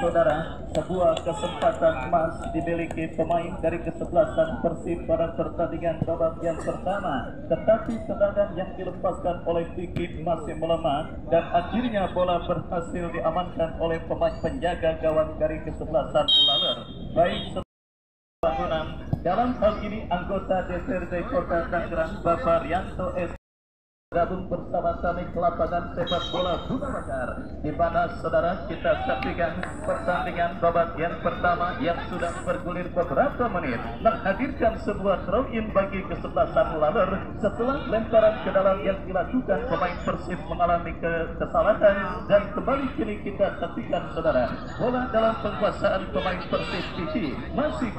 saudara, sebuah kesempatan emas dimiliki pemain dari kesebelasan Persib pada pertandingan babak yang pertama, tetapi tendangan yang dilepaskan oleh Vicky masih melemah dan akhirnya bola berhasil diamankan oleh pemain penjaga gawang dari kesebelasan Laler. Baik bangunan dalam hal ini anggota DPRD Kota Tangerang Bapak Rianto S gabung bersama kami ke lapangan sepak bola Buna Bakar, di mana saudara kita saksikan pertandingan babak yang pertama yang sudah bergulir beberapa menit menghadirkan sebuah throw-in bagi kesebelasan Laler setelah lemparan ke dalam yang dilakukan pemain Persib mengalami kesalahan, dan kembali kini kita saksikan saudara bola dalam penguasaan pemain Persib Kiki, masih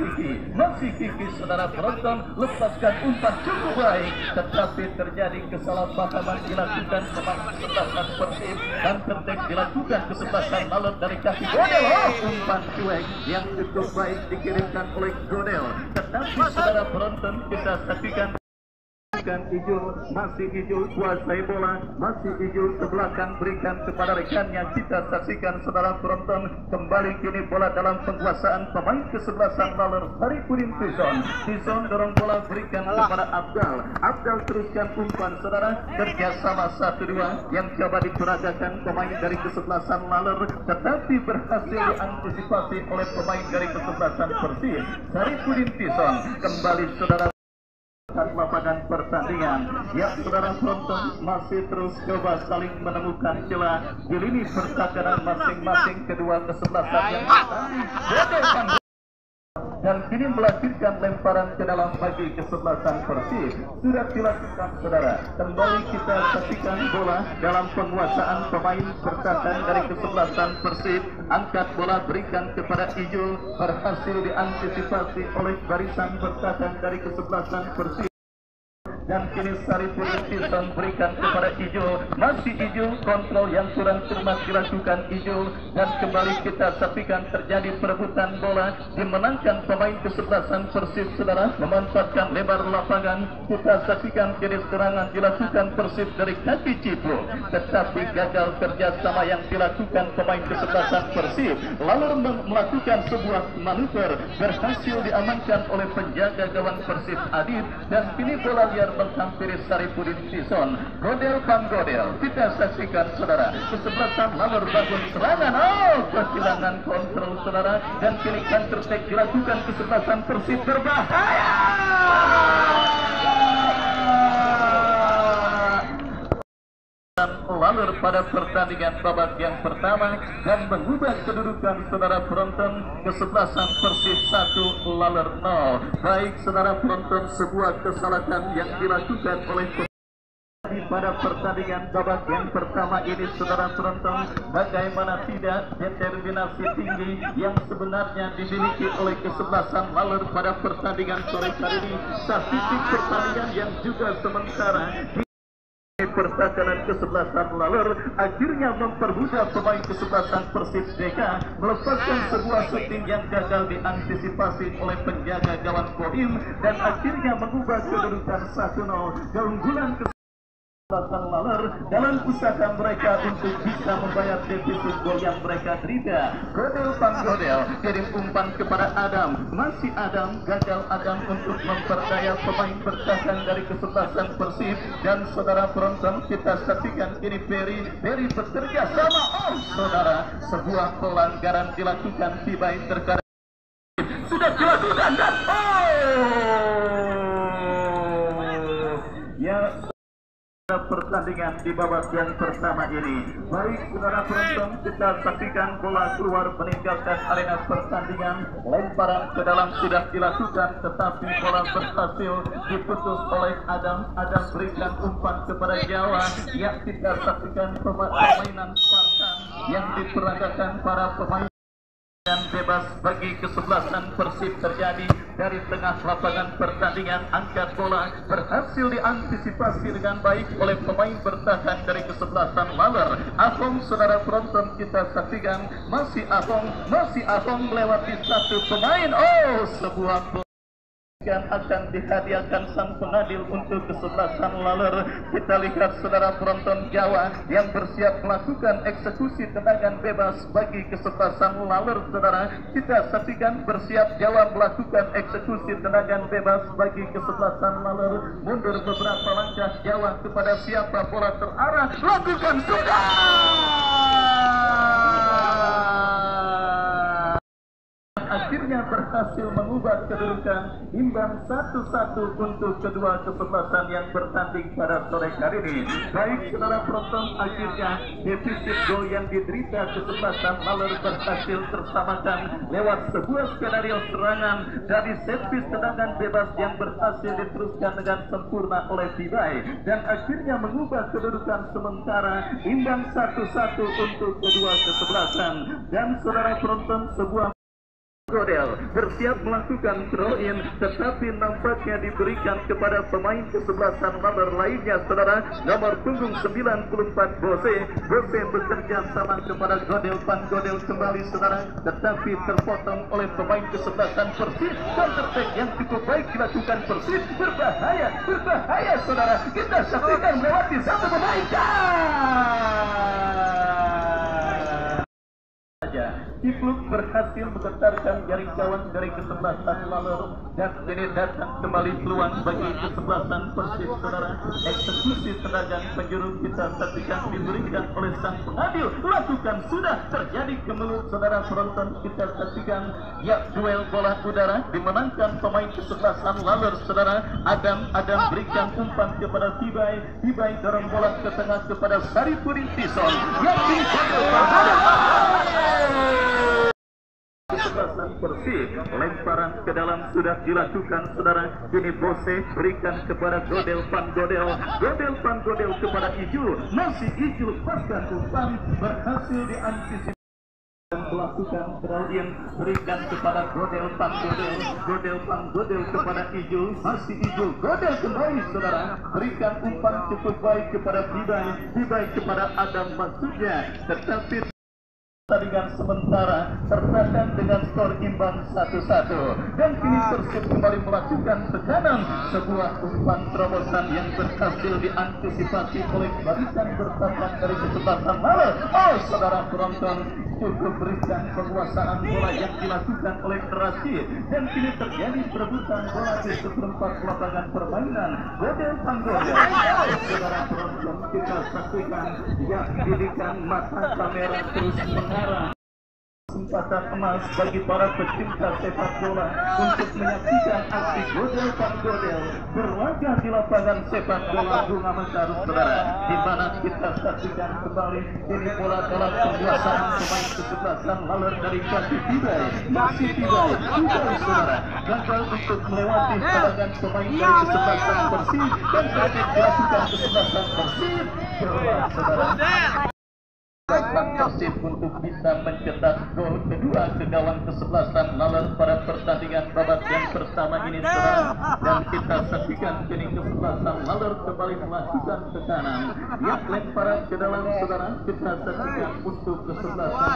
Kiki saudara penonton, lepaskan umpan cukup baik tetapi terjadi kesalahan dilakukan pemain kesebelasan Persib dan tertek dilakukan kesebelasan Laler dari kaki Godel. Umpan cuek yang cukup baik dikirimkan oleh Godel, tetapi saudara penonton kita saksikan hijau, masih hijau, kuasai bola, masih hijau ke belakang, berikan kepada rekannya. Kita saksikan saudara penonton, kembali kini bola dalam penguasaan pemain kesebelasan Laler Saripudin Tison dorong bola, berikan kepada Abdal teruskan umpan saudara, kerjasama 1-2 yang coba diperagakan pemain dari kesebelasan Laler tetapi berhasil diantisipasi oleh pemain dari kesebelasan Persib Saripudin Tison. Kembali saudara lapangan pertandingan yang saudara penonton masih terus coba saling menemukan celah di lini pertahanan masing-masing kedua kesebelasan yang bertanding, dan kini melahirkan lemparan ke dalam bagi kesebelasan Persib sudah dilakukan saudara. Kembali kita saksikan bola dalam penguasaan pemain bertahan dari kesebelasan Persib, angkat bola berikan kepada Ijo, berhasil diantisipasi oleh barisan bertahan dari kesebelasan Persib, dan kini Saripudin Tison berikan kepada Ijo, masih Ijo, kontrol yang kurang cermat dilakukan Ijo, dan kembali kita saksikan terjadi perebutan bola dimenangkan pemain kesebelasan Persib saudara, memanfaatkan lebar lapangan. Kita saksikan kini serangan dilakukan Persib dari kaki Cipu tetapi gagal kerjasama yang dilakukan pemain kesebelasan Persib, lalu melakukan sebuah manuver berhasil diamankan oleh penjaga gawang Persib Adit, dan kini bola liar menghampiri Saripudin Tison. Godel Panggodel, kita saksikan saudara kesebelasan Laler bangun serangan, kehilangan kontrol saudara, dan kini counter attack dilakukan kesebelasan Persib berbahaya. Laler pada pertandingan babak yang pertama dan mengubah kedudukan saudara penonton, kesebelasan Persib 1 Laler 0. Baik saudara penonton, sebuah kesalahan yang dilakukan oleh pada pertandingan babak yang pertama ini saudara penonton, bagaimana tidak determinasi tinggi yang sebenarnya dimiliki oleh kesebelasan Laler pada pertandingan sore hari ini. Statistik pertandingan yang juga sementara pertahanan kesebelasan Laler akhirnya mempermudah pemain kesebelasan Persib DK melepaskan sebuah shooting yang gagal diantisipasi oleh penjaga gawang Kodim, dan akhirnya mengubah kedudukan 1-0 keunggulan kesebelasan Laler dalam usaha mereka untuk bisa membayar defisit gol yang mereka derita. Godel Panggodel kirim umpan kepada Adam, masih Adam, gagal Adam untuk memperdaya pemain bertahan dari kesebelasan Persib, dan saudara penonton kita saksikan ini Ferry bekerja sama. Saudara, sebuah pelanggaran dilakukan tiba terkadang sudah dilakukan dan pertandingan di babak yang pertama ini. Baik saudara penonton, kita saksikan bola keluar meninggalkan arena pertandingan, lemparan ke dalam sudah dilakukan tetapi bola berhasil diputus oleh Adam berikan umpan kepada Jawa yang kita saksikan permainan Spartan yang diperagakan para pemain dan bebas bagi kesebelasan Persib terjadi dari tengah lapangan pertandingan. Angkat bola berhasil diantisipasi dengan baik oleh pemain bertahan dari kesebelasan Laler. Ahong saudara penonton kita saksikan, masih Ahong melewati satu pemain. Sebuah yang akan dihadiahkan sang pengadil untuk kesebelasan laler. Kita lihat saudara penonton Jawa yang bersiap melakukan eksekusi tendangan bebas bagi kesebelasan laler saudara. Kita saksikan bersiap Jawa melakukan eksekusi tendangan bebas bagi kesebelasan laler. Mundur beberapa langkah Jawa kepada siapa bola terarah, lakukan sudah. Akhirnya berhasil mengubah kedudukan imbang 1-1 untuk kedua kesebelasan yang bertanding pada sore hari ini. Baik saudara penonton, akhirnya defisit gol yang diderita kesebelasan laler berhasil tersamakan lewat sebuah skenario serangan dari setpis tendangan bebas yang berhasil diteruskan dengan sempurna oleh Tibai dan akhirnya mengubah kedudukan sementara imbang 1-1 untuk kedua kesebelasan. Dan saudara penonton, sebuah Godel bersiap melakukan throw-in, tetapi nampaknya diberikan kepada pemain kesebelasan laler lainnya saudara. Nomor punggung 94 Bose bekerja sama kepada Godel. Godel kembali saudara, tetapi terpotong oleh pemain kesebelasan Persib. Counter attack yang cukup baik dilakukan Persib, berbahaya saudara. Kita saksikan melewati satu pemain. Cipluk berhasil menggetarkan jaring kawan dari kesebelasan laler dan ini datang kembali peluang bagi kesebelasan Persib saudara. Eksekusi tendangan penjuru kita saksikan diberikan oleh sang pengadil, lakukan sudah. Terjadi kemelut saudara penonton, kita saksikan ya, duel bola udara dimenangkan pemain kesebelasan laler saudara. Adam berikan umpan kepada Tibai dorong bola ke tengah kepada Saripudin Tison yang kesebelasan Persib. Lemparan ke dalam sudah dilakukan saudara. Kini Bose berikan kepada Godel Pan Godel kepada Ijul, masih Ijul paskan umpan, berhasil diantisipasi dan melakukan throw-in, berikan kepada Godel Pan Godel kepada Ijul, masih Ijul, Godel kembali saudara, berikan umpan cukup baik kepada Tibai kepada Adam maksudnya, tetapi pertandingan sementara tertahan dengan skor imbang 1-1 dan kini Persib kembali melakukan tekanan. Sebuah umpan terobosan yang berhasil diantisipasi oleh barisan bertahan dari kesebelasan laler. Saudara penonton, cukup berikan penguasaan bola yang dilakukan oleh Rashid dan kini terjadi perebutan bola di seperempat lapangan permainan. Godel Panggodel, saudara penonton, kita saksikan yang didikan mata kamera terus mengarah. Kesempatan emas bagi para pecinta sepak bola untuk menyaksikan aksi Godel Panggodel berlaga di lapangan sepak bola Bunga Mekar saudara, di mana kita saksikan kembali ini bola dalam penguasaan pemain kesebelasan laler dari kaki Tibai, masih Tibai saudara, gagal untuk melewati serangan pemain dari kesebelasan Persib dan tadi dilakukan kesebelasan Persib saudara. Persib untuk bisa mencetak gol kedua ke gawang kesebelasan laler pada pertandingan babak yang pertama ini saudara. Dan kita saksikan kini kesebelasan laler kembali melakukan tekanan yang lemparan ke dalam saudara. Kita saksikan untuk kesebelasan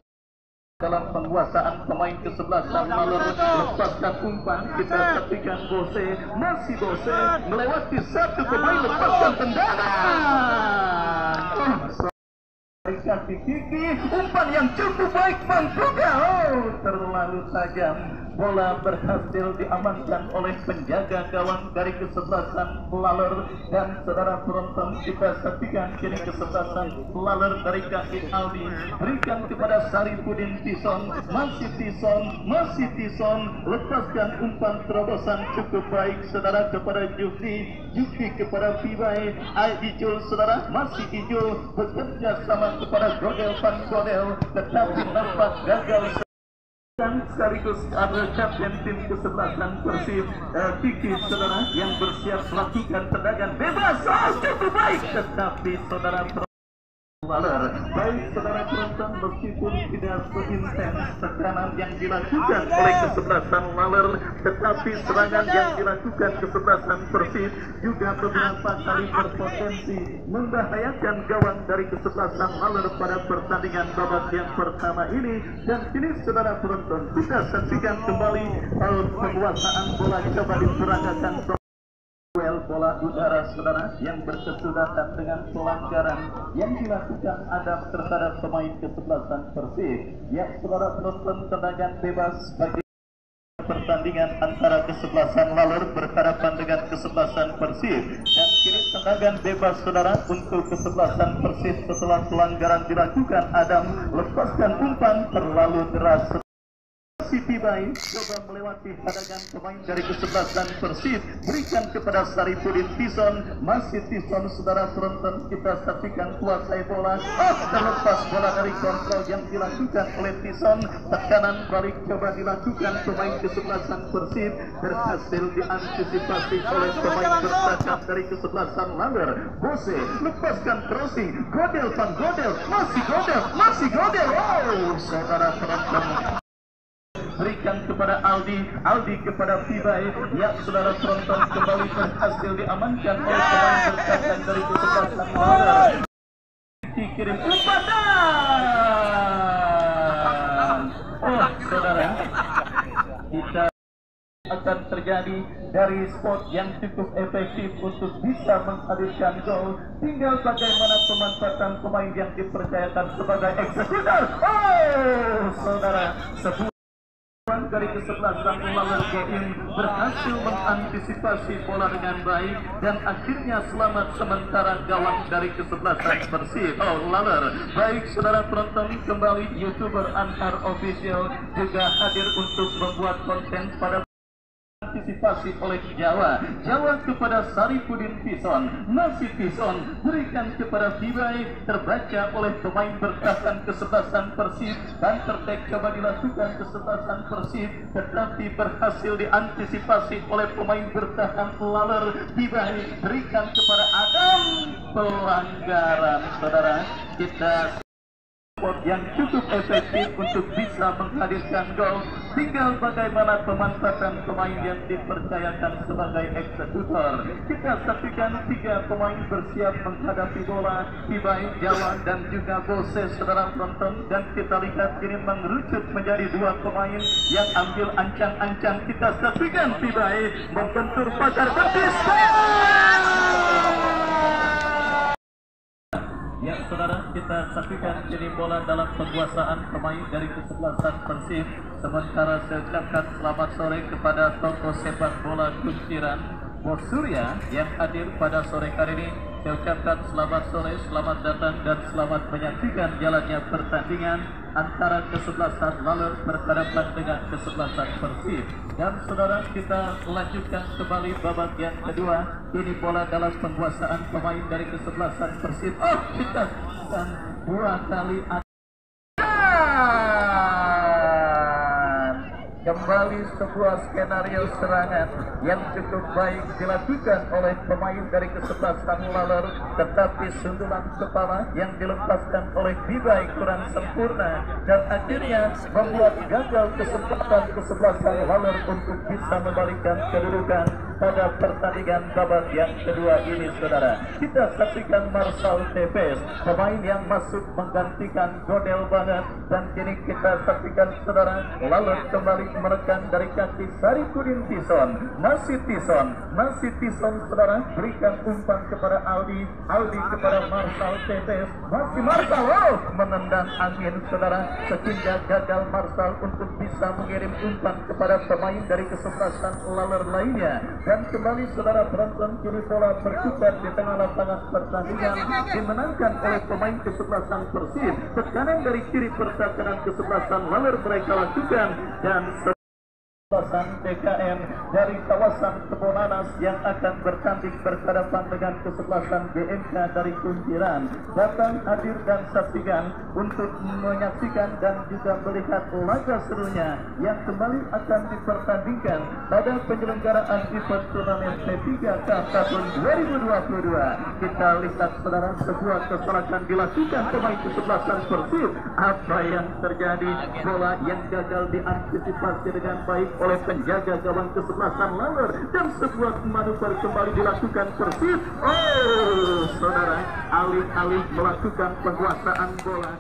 dalam penguasaan pemain kesebelasan laler, lepaskan umpan, kita saksikan Bose, masih Bose melewati satu pemain, lepaskan tendangan. Kaki Kiki, umpan yang cukup baik juga, terlalu tajam. Bola berhasil diamankan oleh penjaga gawang dari kesebelasan laler dan saudara penonton, kita saksikan kini kesebelasan laler dari kaki Aldi berikan kepada Saripudin Tison, masih Tison lepaskan umpan terobosan cukup baik saudara kepada Juki kepada Tibai, Ijul saudara, masih Ijul bekerja sama kepada Godel Pan Godel, tetapi nampak gagal sekaligus ada kapten tim kesebelasan Persib Kiki saudara yang bersiap melakukan tendangan bebas cukup baik, tetapi saudara laler. Baik saudara penonton, meskipun tidak seintens tekanan yang dilakukan oleh kesebelasan laler, tetapi serangan yang dilakukan kesebelasan Persib juga beberapa kali berpotensi membahayakan gawang dari kesebelasan laler pada pertandingan babak yang pertama ini. Dan kini saudara penonton, kita saksikan kembali penguasaan bola coba diperagakan duel bola udara saudara yang berkesudahan dengan pelanggaran yang dilakukan Adam terhadap pemain kesebelasan Persib. Ya saudara penonton, tendangan bebas bagi pertandingan antara kesebelasan laler berhadapan dengan kesebelasan Persib. Dan kini tendangan bebas saudara untuk kesebelasan Persib setelah pelanggaran dilakukan Adam, lepaskan umpan terlalu deras. Siti Bayi coba melewati hadangan pemain dari kesebelasan Persib, berikan kepada Saripudin Tison. Masih Tison saudara penonton, kita saksikan kuasai bola. Terlepas bola dari kontrol yang dilakukan oleh Tison. Tekanan balik coba dilakukan pemain kesebelasan Persib, berhasil diantisipasi oleh pemain bertahan dari kesebelasan laler. Bose lepaskan crossing, Godel Van Godel, masih Godel. Oh saudara penonton, berikan kepada Aldi kepada Fibai. Ya saudara penonton, kembali berhasil diamankan oleh pemain bertahan dari kesebelasan laler. Dikirim umpan. Oh saudara, kita akan terjadi dari spot yang cukup efektif untuk bisa menghadirkan gol. Tinggal bagaimana pemanfaatan pemain yang dipercayakan sebagai eksekutor. Oh saudara, sebuah dari kesebelasan laler GIM berhasil mengantisipasi bola dengan baik dan akhirnya selamat sementara gawang dari kesebelasan Persib. Oh laler. Baik saudara penonton, kembali YouTuber Anhar Official juga hadir untuk membuat konten pada antisipasi oleh Jawa kepada Saripudin Tison. Masih Tison berikan kepada Fibai, terbaca oleh pemain bertahan kesebelasan Persib. Dan tertek coba dilakukan kesebelasan Persib, tetapi berhasil diantisipasi oleh pemain bertahan laler. Fibai berikan kepada Adam, pelanggaran saudara. Kita yang cukup efektif untuk bisa menghadirkan gol. Tinggal bagaimana pemanfaatan pemain yang dipercayakan sebagai eksekutor. Kita saksikan 3 pemain bersiap menghadapi bola, Fibai, Jawa dan juga Bose saudara penonton. Dan kita lihat ini mengerucut menjadi 2 pemain yang ambil ancang-ancang. Kita saksikan Fibai membentur pagar betis. Ya saudara, kita saksikan ini bola dalam penguasaan pemain dari kesebelasan Persib. Sementara saya ucapkan selamat sore kepada tokoh sepak bola kunciran Bos Surya yang hadir pada sore hari ini. Saya ucapkan selamat sore, selamat datang dan selamat menyaksikan jalannya pertandingan antara kesebelasan laler berhadapan dengan kesebelasan Persib. Dan saudara, kita lanjutkan kembali babak yang kedua. Ini bola dalam penguasaan pemain dari kesebelasan Persib. Oh, kita akan 2 kali kembali sebuah skenario serangan yang cukup baik dilakukan oleh pemain dari kesebelasan laler, tetapi sundulan kepala yang dilepaskan oleh Fibai kurang sempurna dan akhirnya membuat gagal kesempatan kesebelasan laler untuk bisa membalikkan kedudukan pada pertandingan babak yang kedua ini saudara. Kita saksikan Marcel Tevez, pemain yang masuk menggantikan Godel banget, dan kini kita saksikan saudara, lalu kembali menekan dari kaki Saripudin Tison. Masih Tison saudara, berikan umpan kepada Aldi kepada Marcel Tevez. Masih Marcel, menendang angin saudara, sehingga gagal Marcel untuk bisa mengirim umpan kepada pemain dari kesebelasan laler lainnya. Dan kembali saudara penonton, kini bola berputar di tengah lapangan pertandingan dimenangkan oleh pemain kesebelasan Persib. Tekanan dari kiri pertahanan kesebelasan laler mereka lakukan dan DKM dari kawasan Kebonanas yang akan bertanding berhadapan dengan kesebelasan GMK dari Kuntiran. Datang hadir dan saksikan untuk menyaksikan dan juga melihat laga serunya yang kembali akan dipertandingkan pada penyelenggaraan event turnamen P3K tahun 2022. Kita lihat saudara, sebuah kesalahan dilakukan pemain kesebelasan Persib. Apa yang terjadi? Bola yang gagal diantisipasi dengan baik oleh penjaga gawang kesebelasan Laler dan sebuah manuver kembali dilakukan Persib. Oh, saudara, alih-alih melakukan penguasaan bola,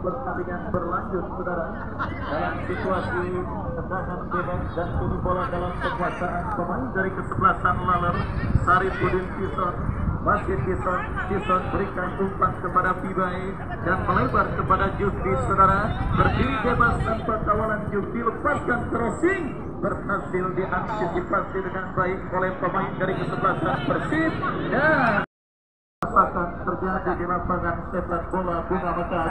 pertandingan berlanjut saudara dalam situasi tendangan bebas dan kini bola dalam penguasaan pemain dari kesebelasan Laler. Saripudin Tison, masih Tison berikan umpan kepada Pibai dan melebar kepada Jufri saudara, berdiri bebas tanpa kawalan. Jufri lepaskan crossing, berhasil diantisipasi dengan baik oleh pemain dari kesebelasan Persib dan akan terjadi di lapangan sepak bola Bunga Mekar.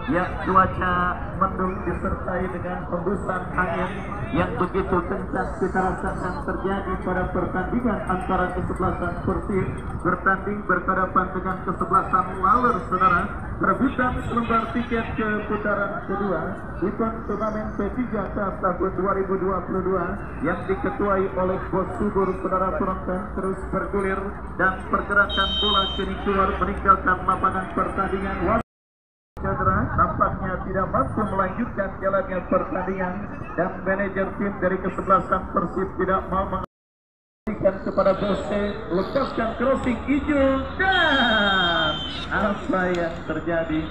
Ya, cuaca mendung disertai dengan hembusan angin yang begitu kencang kita rasakan terjadi pada pertandingan antara kesebelasan Persib bertanding berhadapan dengan kesebelasan Laler saudara. Perebutan lembar tiket ke putaran kedua event turnamen P3K tahun 2022 yang diketuai oleh Bos Subur saudara penonton terus bergulir dan pergerakan bola kini keluar meninggalkan lapangan pertandingan. Cedera nampaknya tidak mampu melanjutkan jalannya pertandingan dan manajer tim dari kesebelasan Persib tidak mau mengalihkan kepada Bose, lepaskan crossing hijau dan apa yang terjadi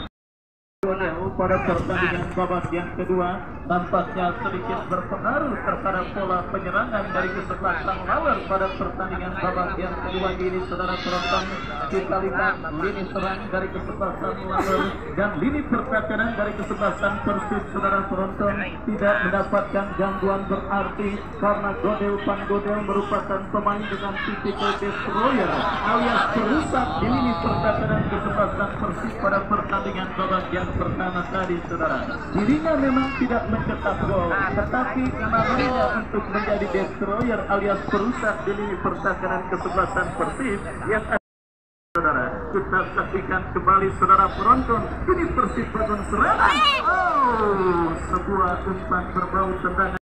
pada pertandingan babak yang kedua tampaknya sedikit berpengaruh terhadap pola penyerangan dari kesebelasan Laler pada pertandingan babak yang kedua ini saudara penonton. Kita lihat lini serang dari kesebelasan Laler dan lini pertahanan dari kesebelasan Persib saudara penonton tidak mendapatkan gangguan berarti karena Godel merupakan pemain dengan tipikal destroyer alias perusak di lini pertahanan kesebelasan Persib pada pertandingan babak yang pertama tadi saudara. Dirinya memang tidak mencetak gol, tetapi namanya untuk menjadi destroyer alias perusak di lini pertahanan kesebelasan Persib yang saudara. Kita saksikan kembali saudara penonton, ini Persib bangun serangan. Oh, sebuah umpan berbau tendangan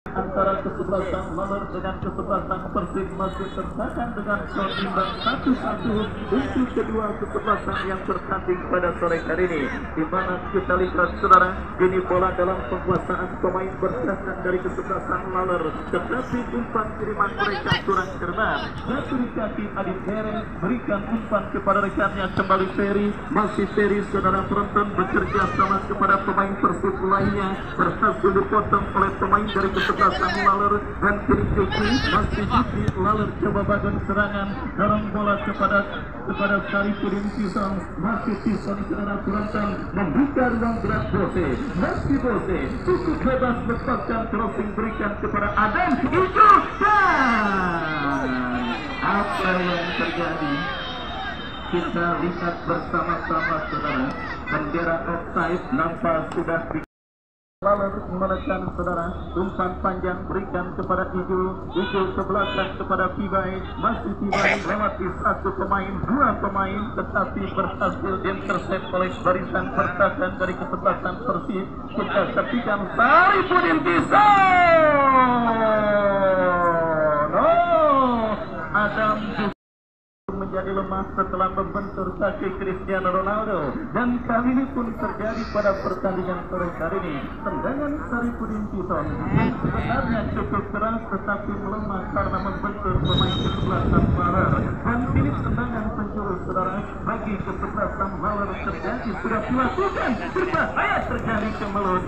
antara kesebelasan Laler dengan kesebelasan Persib masih tertahan dengan skor imbang 1-1 untuk kedua kesebelasan yang bertanding pada sore hari ini. Di mana kita lihat saudara, ini bola dalam penguasaan pemain bertahan dari kesebelasan Laler, tetapi umpan kiriman mereka kurang cermat. Satu di kaki Adit Heri berikan umpan kepada rekannya kembali Ferry, masih Ferry saudara penonton bekerja sama kepada pemain Persib lainnya, berhasil dipotong oleh pemain dari kesebelasan Laler dan kiri Juki, masih Juki. Laler coba bangun serangan, dorong bola kepada Saripudin Tison, masih Tison saudara penonton membuka ruang gerak Bose, masih Bose cukup bebas lepaskan crossing berikan kepada Adam Hijau dan apa yang terjadi kita lihat bersama-sama saudara. Bendera offside nampak sudah di Laler menekan saudara, umpan panjang berikan kepada Hijau ke belakang kepada Pibai, masih Pibai lewati satu pemain, dua pemain, tetapi berhasil diintercept oleh barisan pertahanan dari kesebelasan Persib. Kita saksikan Saripudin Tison. Adam menjadi menjadi lemah setelah membentur kaki Cristiano Ronaldo. Dan kali ini pun terjadi pada pertandingan sore hari ini. Tendangan Saripudin Tison yang sebenarnya cukup keras tetapi melemah karena membentur pemain kesebelasan Maler. Dan kini tendangan penjuru saudara bagi kesebelasan Maler terjadi sudah dilakukan. Berbahaya terjadi kemelut.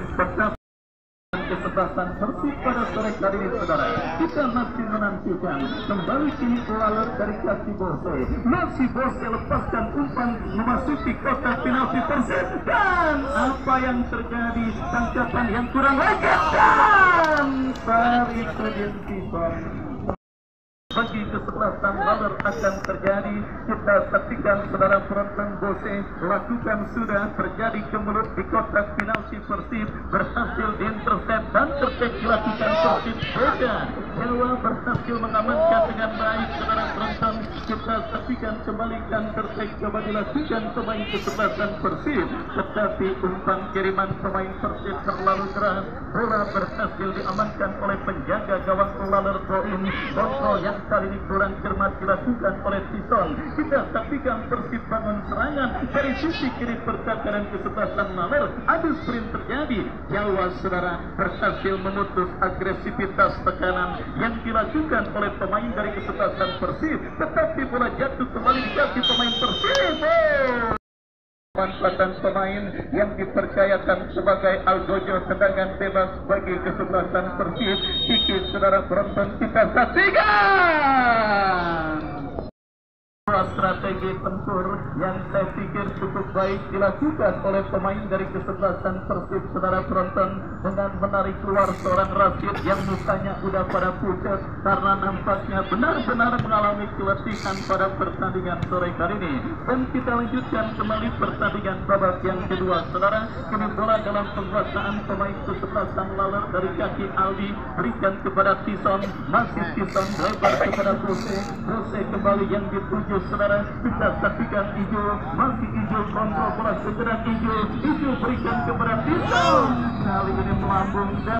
Kesebelasan Persib pada sore hari ini saudara, kita masih menantikan kembali kini Laler dari kaki Bose. Masih Bose lepaskan umpan memasuki kotak penalti Persib, dan apa yang terjadi, tangkapan yang kurang lengkap dan Saripudin Tison bagi kesebelasan Laler akan terjadi. Kita saksikan saudara penonton. Bose lakukan sudah terjadi kemelut di kotak penalti Persib, berhasil diintercept dan tercek dilakukan Persib. Jawa berhasil mengamankan dengan baik saudara penonton. Kita saksikan kembali dan tercek coba dilakukan pemain kesebelasan Persib, tetapi umpan kiriman pemain Persib terlalu keras. Bola berhasil diamankan oleh penjaga gawang Laler Boim. Kontrol yang kali ini kurang cermat dilakukan oleh Tison. Kita saksikan Persib bangun serangan dari sisi kiri pertahanan kesebelasan Laler. Adu sprint terjadi. Jawa saudara berhasil memutus agresivitas tekanan yang dilakukan oleh pemain dari kesebelasan Persib, tetapi bola jatuh kembali di kaki pemain Persib. Manfaatan pemain yang dipercayakan sebagai Algojo, tendangan bebas bagi kesebelasan Persib. Sikit saudara penonton kita saksikan strategi tempur yang saya pikir cukup baik dilakukan oleh pemain dari kesebelasan Persib saudara penonton, dengan menarik keluar seorang Rashid yang mukanya udah pada pucat karena nampaknya benar-benar mengalami keletihan pada pertandingan sore hari ini. Dan kita lanjutkan kembali pertandingan babak yang kedua saudara. Kini bola dalam penguasaan pemain kesebelasan Laler dari kaki Aldi, berikan kepada Tison, masih Tison lebar kepada Bose. Bose kembali yang dituju saudara. Kita saksikan hijau, masih hijau, kontrol bola segera hijau berikan kepada Tison, kali ini melambung dan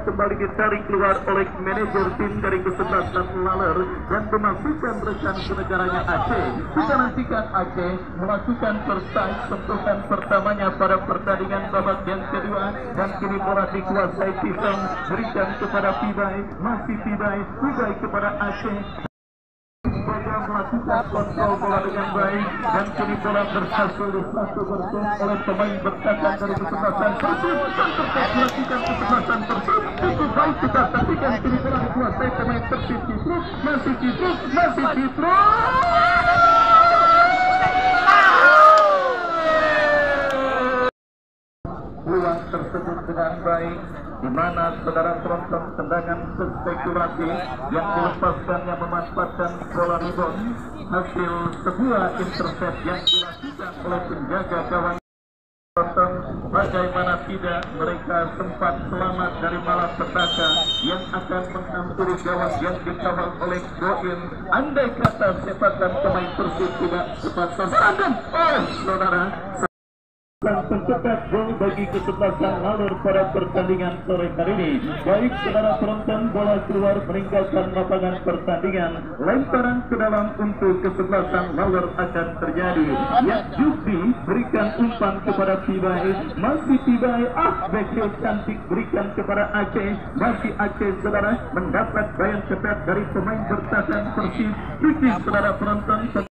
kembali ditarik keluar oleh manajer tim dari kesebelasan Laler dan memasukkan rekan senegaranya Aceh. Kita nantikan Aceh melakukan first touch, sentuhan pertamanya pada pertandingan babak yang kedua, dan kini bola dikuasai Tison, berikan kepada Pibai, masih Pibai kepada Aceh. Melakukan kontrol bola dengan baik, dan kini bola berhasil dilakukan oleh pemain bertahan dari kesebelasan Persib, dan terkait melakukan kesebelasan Persib cukup baik. Kita saksikan kini bola dikuasai pemain Persib. Masih Citrus peluang tersebut dengan baik, di mana saudara penonton tendangan spekulasi yang dilepaskannya memanfaatkan bola rebound, hasil sebuah intercept yang dilakukan oleh penjaga gawang. Bagaimana tidak, mereka sempat selamat dari malapetaka yang akan menghampiri gawang yang dikawal oleh Boim. Andai kata sepakan pemain Persib tidak cepat sasaran, saudara, pencetak gol bagi kesebelasan Laler pada pertandingan sore hari ini. Baik saudara penonton, bola keluar meninggalkan lapangan pertandingan, lemparan ke dalam untuk kesebelasan Laler akan terjadi. Ya, Jufri berikan umpan kepada Pibai, masih Pibai, bekil cantik berikan kepada Aceh, masih Aceh saudara mendapat bayan cepat dari pemain bertahan Persib. Ini saudara penonton,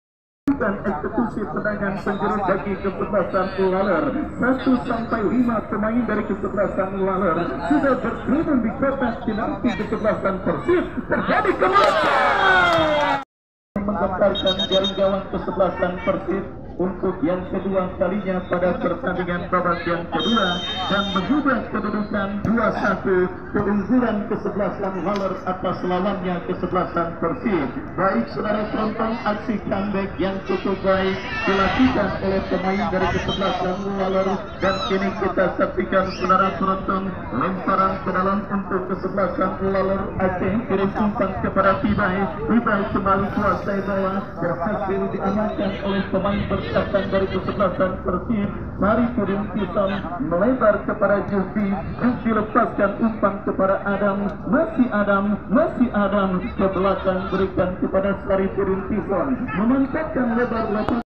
dan eksekusi tendangan penjuru bagi kesebelasan Laler. 1-5 pemain dari kesebelasan Laler sudah berkerumun di kotak penalti kesebelasan Persib. Terjadi kemenangan menggetarkan jaring gawang kesebelasan Persib untuk yang kedua kalinya pada pertandingan babak yang kedua, dan mengubah kedudukan 2-1 keunggulan kesebelasan Laler atas lawannya kesebelasan Persib. Baik saudara penonton, aksi comeback yang cukup baik dilakukan oleh pemain dari kesebelasan Laler, dan kini kita saksikan saudara penonton lemparan ke dalam untuk kesebelasan Laler. Aceh kirim umpan kepada Pibai kembali kuasai bola, berhasil diamankan oleh pemain datang dari kesebelasan Persib. Sari Rintisan melebar kepada Jufi. Jufi lepaskan umpan kepada Adam. Masih Adam ke belakang berikan kepada Sari Rintisan. Memantapkan lebar lapangan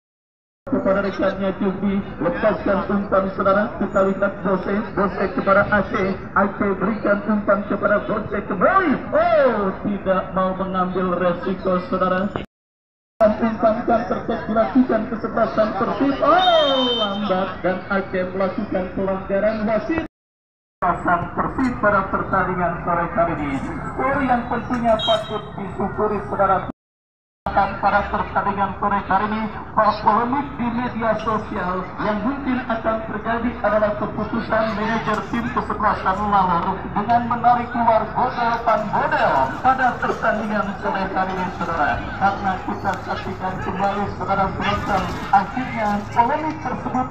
kepada rekannya Jufi, lepaskan umpan saudara, kita lihat Bose kepada Aceh berikan umpan kepada Bose kembali, tidak mau mengambil resiko saudara. Umpan counter dilakukan kesebelasan Persib, lambat dan Aceh melakukan pelanggaran wasit. Pasang Persib pada pertandingan sore hari ini, skor yang tentunya patut disyukuri saudara. Pada pertandingan sore hari ini, polemik di media sosial yang mungkin akan terjadi adalah keputusan manajer tim kesebelasan Lalor dengan menarik keluar Bodel pada pertandingan sore hari ini saudara. Karena kita saksikan kembali saudara penonton, akhirnya polemik tersebut